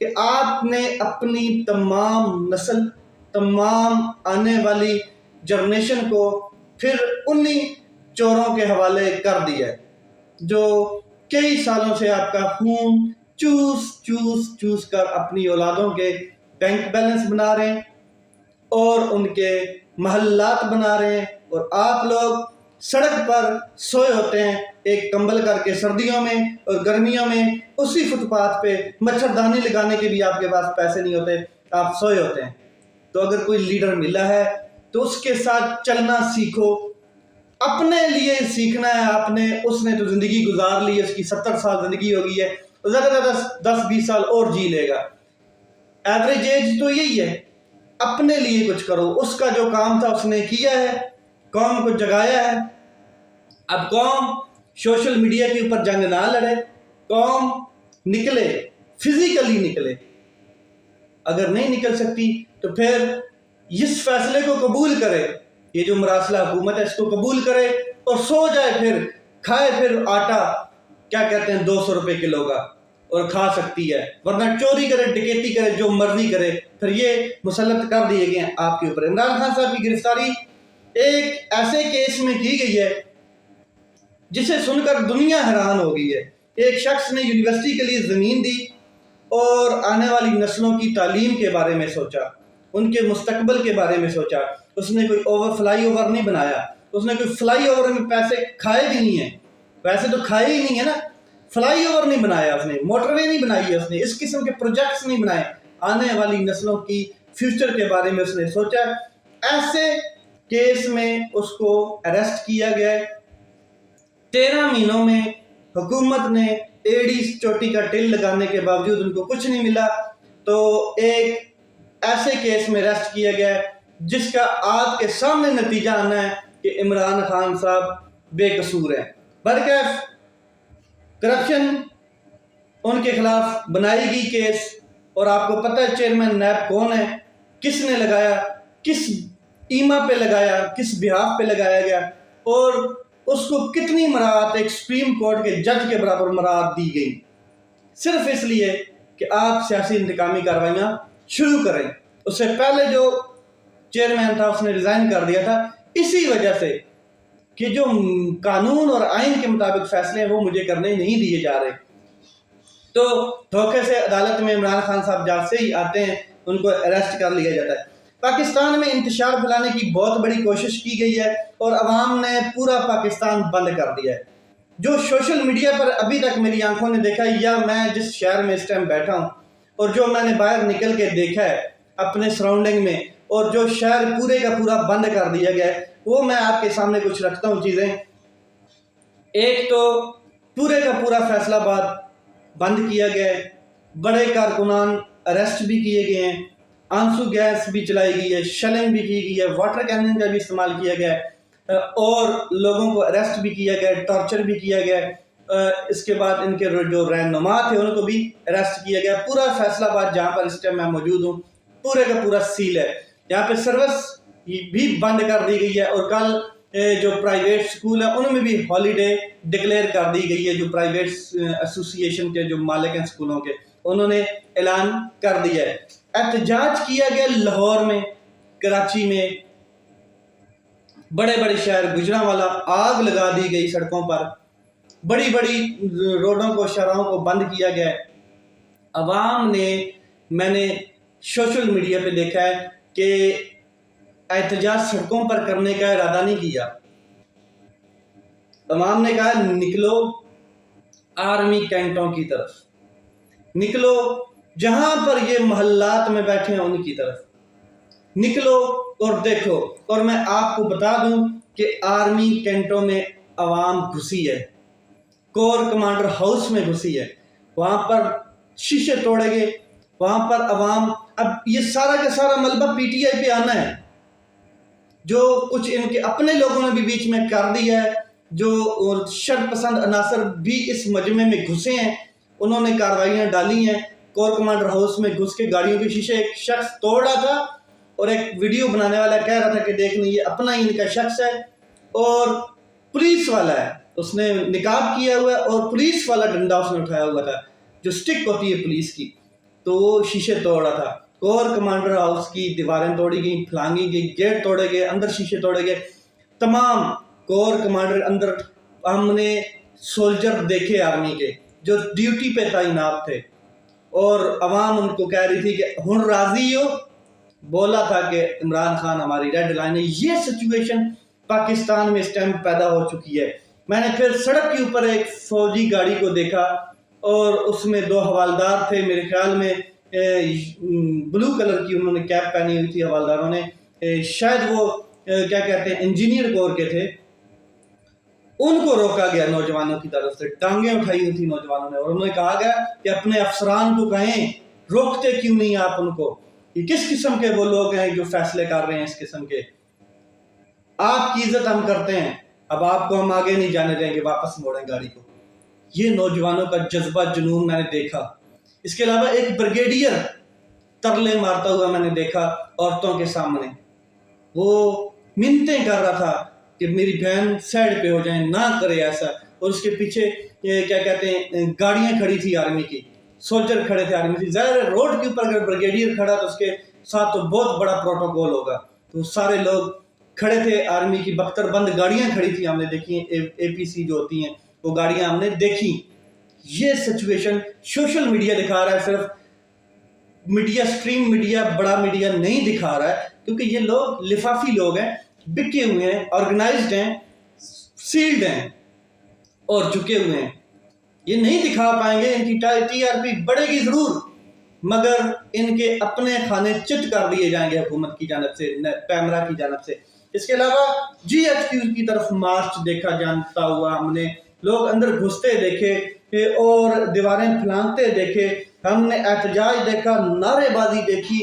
کہ آپ نے اپنی تمام نسل، تمام آنے والی جنریشن کو پھر انہی چوروں کے حوالے کر دیا ہے جو کئی سالوں سے آپ کا خون چوس کر اپنی اولادوں کے بینک بیلنس بنا رہے ہیں اور ان کے محلات بنا رہے ہیں، اور آپ لوگ سڑک پر سوئے ہوتے ہیں ایک کمبل کر کے سردیوں میں، اور گرمیوں میں اسی فٹ پاتھ پہ مچھردانی لگانے کے بھی آپ کے پاس پیسے نہیں ہوتے، آپ سوئے ہوتے ہیں۔ تو اگر کوئی لیڈر ملا ہے تو اس کے ساتھ چلنا سیکھو، اپنے لیے سیکھنا ہے آپ نے۔ اس نے تو زندگی گزار لی ہے، اس کی 70 سال زندگی ہو گئی ہے، زیادہ سے زیادہ 10-20 سال اور جی لے گا۔ ایوریج ایج تو یہی ہے، اپنے لیے کچھ کرو۔ اس کا جو کام تھا اس نے کیا ہے، قوم کو جگایا ہے۔ اب قوم سوشل میڈیا کے اوپر جنگ نہ لڑے، قوم نکلے، فزیکلی نکلے۔ اگر نہیں نکل سکتی تو پھر اس فیصلے کو قبول کرے، یہ جو مراسلہ حکومت ہے اس کو قبول کرے اور سو جائے، پھر کھائے پھر آٹا کیا کہتے ہیں 200 روپے کلو کا، اور کھا سکتی ہے، ورنہ چوری کرے، ڈکیتی کرے، جو مرضی کرے۔ پھر یہ مسلط کر دیے گئے ہیں آپ کے اوپر۔ عمران خان صاحب کی گرفتاری ایک ایسے کیس میں کی گئی ہے جسے سن کر دنیا حیران ہو گئی ہے۔ ایک شخص نے یونیورسٹی کے لیے زمین دی اور آنے والی نسلوں کی تعلیم کے بارے میں سوچا، ان کے مستقبل کے بارے میں سوچا۔ اس نے کوئی فلائی اوور نہیں بنایا، اس نے کوئی فلائی اوور میں پیسے کھائے بھی نہیں ہیں، پیسے تو کھائے ہی نہیں ہے نا۔ فلائی اوور نہیں بنایا اس نے، موٹر وے نہیں بنائی ہے اس نے، اس قسم کے پروجیکٹس نہیں بنائے۔ آنے والی نسلوں کی فیوچر کے بارے میں اس نے سوچا۔ ایسے کیس میں اس کو اریسٹ کیا گیا ہے۔ 13 مہینوں میں حکومت نے ایڑی چوٹی کا ٹل لگانے کے باوجود ان کو کچھ نہیں ملا، تو ایک ایسے کیس میں اریسٹ کیا گیا ہے جس کا آپ کے سامنے نتیجہ آنا ہے کہ عمران خان صاحب بے قصور ہیں۔ برکیف کرپشن ان کے خلاف بنائی گئی کیس، اور آپ کو پتہ ہے چیئرمین نیب کون ہے، کس نے لگایا، کس ایما پہ لگایا، کس بہاف پہ لگایا گیا، اور اس کو کتنی مراعات ایک سپریم کورٹ کے جج کے برابر مراعات دی گئی، صرف اس لیے کہ آپ سیاسی انتقامی کارروائیاں شروع کریں۔ اس سے پہلے جو چیئرمین تھا اس نے ریزائن کر دیا تھا اسی وجہ سے کہ جو قانون اور آئین کے مطابق فیصلے ہیں وہ مجھے کرنے نہیں دیے جا رہے۔ تو دھوکے سے عدالت میں عمران خان صاحب جاتے ہی آتے ہیں، ان کو اریسٹ کر لیا جاتا ہے۔ پاکستان میں انتشار پھیلانے کی بہت بڑی کوشش کی گئی ہے اور عوام نے پورا پاکستان بند کر دیا ہے۔ جو سوشل میڈیا پر ابھی تک میری آنکھوں نے دیکھا، یا میں جس شہر میں اس ٹائم بیٹھا ہوں اور جو میں نے باہر نکل کے دیکھا ہے اپنے سراؤنڈنگ میں، اور جو شہر پورے کا پورا بند کر دیا گیا ہے، وہ میں آپ کے سامنے کچھ رکھتا ہوں چیزیں۔ ایک تو پورے کا پورا فیصل آباد بند کیا گیا ہے، بڑے کارکنان اریسٹ بھی کیے گئے ہیں، آنسو گیس بھی چلائی گئی ہے، شلنگ بھی کی گئی ہے، واٹر کینن کا بھی استعمال کیا گیا ہے، اور لوگوں کو اریسٹ بھی کیا گیا ہے، ٹارچر بھی کیا گیا ہے۔ اس کے بعد ان کے جو رہنما تھے ان کو بھی اریسٹ کیا گیا۔ پورا فیصل آباد جہاں پر اس ٹائم میں موجود ہوں پورے کا پورا سیل ہے، یہاں پہ سروس بھی بند کر دی گئی ہے، اور کل جو پرائیویٹ سکول ہیں ان میں بھی ہالیڈے ڈکلیئر کر دی گئی ہے۔ جو پرائیویٹ ایسوسی ایشن کے جو مالک ہیں سکولوں کے، انہوں نے اعلان کر دیا ہے۔ احتجاج کیا گیا لاہور میں، کراچی میں، بڑے بڑے شہر، گجرانوالہ آگ لگا دی گئی سڑکوں پر، بڑی بڑی روڈوں کو، شاہراہوں کو بند کیا گیا ہے۔ عوام نے، میں نے سوشل میڈیا پہ دیکھا ہے کہ احتجاج سڑکوں پر کرنے کا ارادہ نہیں کیا۔ عوام نے کہا نکلو آرمی کینٹوں کی طرف، نکلو جہاں پر یہ محلات میں بیٹھے ہیں ان کی طرف نکلو اور دیکھو۔ اور میں آپ کو بتا دوں کہ آرمی کینٹوں میں عوام گھسی ہے، کور کمانڈر ہاؤس میں گھسی ہے، وہاں پر شیشے توڑے گئے، وہاں پر عوام، اب یہ سارا کا سارا ملبہ پی ٹی آئی پہ آنا ہے، جو کچھ ان کے اپنے لوگوں نے بھی بیچ میں کر دیا ہے، جو شر پسند عناصر بھی اس مجمع میں گھسے ہیں، انہوں نے کارروائیاں ڈالی ہیں۔ کور کمانڈر ہاؤس میں گھس کے گاڑیوں کے شیشے ایک شخص توڑ رہا تھا، اور ایک ویڈیو بنانے والا کہہ رہا تھا کہ دیکھیں یہ اپنا ہی ان کا شخص ہے، اور پولیس والا ہے، اس نے نقاب کیا ہوا ہے اور پولیس والا ڈنڈا اس نے اٹھایا ہوا تھا، جو سٹک ہوتی ہے پولیس کی۔ تو وہ شیشے توڑ رہا تھا. کور کمانڈر ہاؤس کی دیواریں توڑی گئیں, پھلانگی گئی, گیٹ توڑے گئے, اندر شیشے توڑے گئے. تمام کور کمانڈر اندر, ہم نے سولجر دیکھے آرمی کے جو ڈیوٹی پہ تعینات تھے, اور عوام ان کو کہہ رہی تھی کہ ہن راضی ہو, بولا تھا کہ عمران خان ہماری ریڈ لائن ہے. یہ سچویشن پاکستان میں اس ٹائم پیدا ہو چکی ہے. میں نے پھر سڑک کے اوپر ایک فوجی گاڑی کو دیکھا اور اس میں 2 حوالدار تھے, میرے خیال میں بلو کلر کی انہوں نے کیپ پہنی ہوئی تھی حوالداروں نے, شاید وہ کیا کہتے ہیں انجینئر کور کے تھے. ان کو روکا گیا نوجوانوں کی طرف سے, ٹانگیں اٹھائی ہوئی تھی نوجوانوں نے, اور انہوں نے کہا گیا کہ اپنے افسران کو کہیں روکتے کیوں نہیں آپ ان کو, یہ کس قسم کے وہ لوگ ہیں جو فیصلے کر رہے ہیں اس قسم کے. آپ کی عزت ہم کرتے ہیں, اب آپ کو ہم آگے نہیں جانے دیں گے, واپس موڑیں گاڑی کو. یہ نوجوانوں کا جذبہ جنون میں نے دیکھا. اس کے علاوہ ایک بریگیڈیئر ترلے مارتا ہوا میں نے دیکھا عورتوں کے سامنے. وہ منتیں کر رہا تھا کہ میری بہن سائڈ پہ ہو جائیں, نہ کرے ایسا. اور اس کے پیچھے کیا کہتے ہیں گاڑیاں کھڑی تھی آرمی کی, سولجر کھڑے تھے آرمی کی. ظاہر ہے روڈ کے اوپر اگر بریگیڈیئر کھڑا تو اس کے ساتھ تو بہت بڑا پروٹوکول ہوگا. تو سارے لوگ کھڑے تھے, آرمی کی بختر بند گاڑیاں کھڑی تھی, ہم نے دیکھی, اے پی سی جو ہوتی ہیں وہ گاڑیاں ہم نے دیکھی. یہ سچویشن سوشل میڈیا دکھا رہا ہے, صرف میڈیا, اسٹریم میڈیا, بڑا میڈیا نہیں دکھا رہا ہے, کیونکہ یہ لوگ لفافی لوگ ہیں, بکے ہوئے ہیں, آرگنائزڈ ہیں, سیلڈ ہیں اور جھکے ہوئے ہیں. یہ نہیں دکھا پائیں گے. ان کی ٹی آر پی بڑھے گی ضرور, مگر ان کے اپنے کھانے چٹ کر دیے جائیں گے حکومت کی جانب سے, پیمرا کی جانب سے. اس کے علاوہ جی ایچ کیو کی طرف مارچ دیکھا جانتا ہوا ہم نے, لوگ اندر گھستے دیکھے اور دیواریں پھلانگتے دیکھے, ہم نے احتجاج دیکھا, نعرے بازی دیکھی,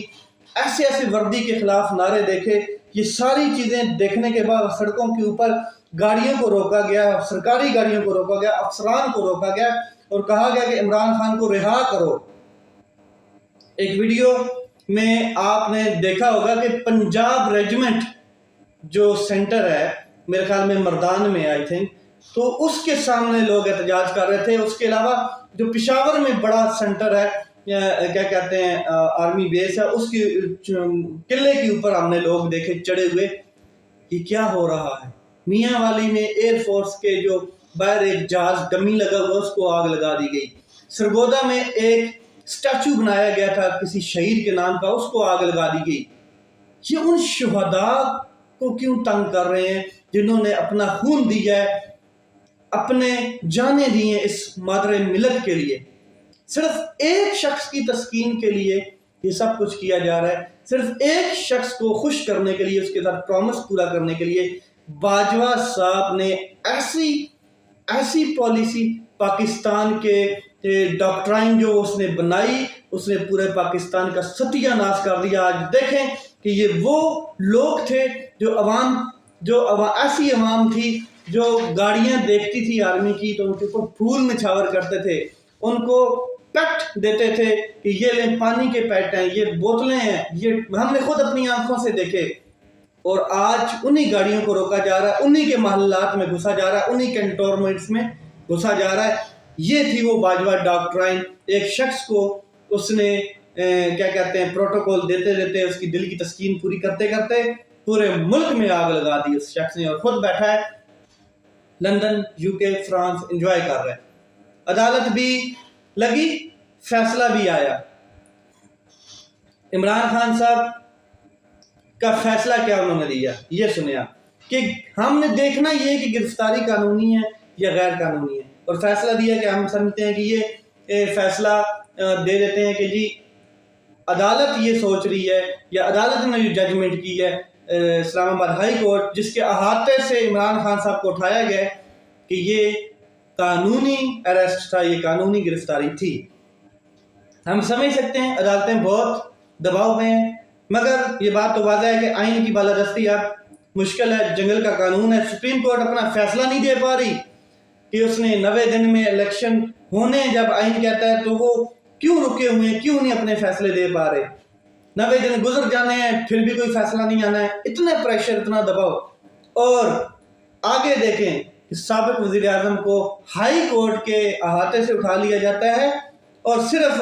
ایسے وردی کے خلاف نعرے دیکھے. یہ ساری چیزیں دیکھنے کے بعد سڑکوں کے اوپر گاڑیوں کو روکا گیا, سرکاری گاڑیوں کو روکا گیا, افسران کو روکا گیا اور کہا گیا کہ عمران خان کو رہا کرو. ایک ویڈیو میں آپ نے دیکھا ہوگا کہ پنجاب ریجمنٹ جو سینٹر ہے میرے خیال میں مردان میں آئی تھنک, تو اس کے سامنے لوگ احتجاج کر رہے تھے. اس کے علاوہ جو پشاور میں بڑا سینٹر ہے, کیا کہتے ہیں آرمی بیس ہے, اس کی قلعے کے اوپر ہم نے لوگ دیکھے چڑھے ہوئے. یہ کیا ہو رہا ہے؟ میاں والی میں ایئر فورس کے جو باہر ایک جہاز ڈمی لگا ہوا اس کو آگ لگا دی گئی. سرگودا میں ایک اسٹیچو بنایا گیا تھا کسی شہید کے نام کا, اس کو آگ لگا دی گئی. یہ ان شہداء کو کیوں تنگ کر رہے ہیں جنہوں نے اپنا خون دیا ہے, اپنے جانیں دی ہیں اس مادر ملت کے لیے. صرف ایک شخص کی تسکین کے لیے یہ سب کچھ کیا جا رہا ہے, صرف ایک شخص کو خوش کرنے کے لیے, اس کے ساتھ پرومس پورا کرنے کے لیے. باجوہ صاحب نے ایسی پالیسی پاکستان کے ڈاکٹرائن جو اس نے بنائی, اس نے پورے پاکستان کا ستیہ ناش کر دیا. آج دیکھیں کہ یہ وہ لوگ تھے جو ایسی عوام تھی جو گاڑیاں دیکھتی تھی آرمی کی تو ان کے اوپر پھول نچھاور کرتے تھے, ان کو پیٹ دیتے تھے کہ یہ لیں پانی کے پیٹ ہیں, یہ بوتلیں ہیں, یہ ہم نے خود اپنی آنکھوں سے دیکھے. اور آج انہی گاڑیوں کو روکا جا رہا ہے, انہی کے محلات میں گھسا جا رہا ہے, انہی کنٹونمنٹس میں گھسا جا رہا ہے. یہ تھی وہ باجوہ ڈاکٹرائن. ایک شخص کو اس نے کیا کہتے ہیں پروٹوکول دیتے دیتے اس کی دل کی تسکین پوری کرتے کرتے پورے ملک میں آگ لگا دی اس شخص نے, اور خود بیٹھا ہے لندن, یو کے, فرانس, انجوائے کر رہا ہے. عدالت بھی لگی, فیصلہ بھی آیا. عمران خان صاحب کا فیصلہ کیا انہوں نے دیا یہ سنیا کہ ہم نے دیکھنا یہ کہ گرفتاری قانونی ہے یا غیر قانونی ہے, اور فیصلہ دیا کہ ہم سمجھتے ہیں کہ یہ فیصلہ دے دیتے ہیں کہ جی عدالت یہ سوچ رہی ہے, یا عدالت نے جو ججمنٹ کی ہے اسلام آباد ہائی کورٹ جس کے احاطے سے عمران خان صاحب کو اٹھایا گیا کہ یہ قانونی اریسٹ تھا, یہ قانونی گرفتاری تھی. ہم سمجھ سکتے ہیں عدالتیں بہت دباؤ میں ہیں, مگر یہ بات تو واضح ہے کہ آئین کی بالادستی اب مشکل ہے, جنگل کا قانون ہے. سپریم کورٹ اپنا فیصلہ نہیں دے پا رہی کہ اس نے 90 دن میں الیکشن ہونے, جب آئین کہتا ہے تو وہ کیوں رکے ہوئے ہیں, کیوں نہیں اپنے فیصلے دے پا رہے. 90 دن گزر جانے ہیں پھر بھی کوئی فیصلہ نہیں آنا ہے. اتنا پریشر, اتنا دباؤ. اور آگے دیکھیں کہ سابق وزیر اعظم کو ہائی کورٹ کے احاطے سے اٹھا لیا جاتا ہے اور صرف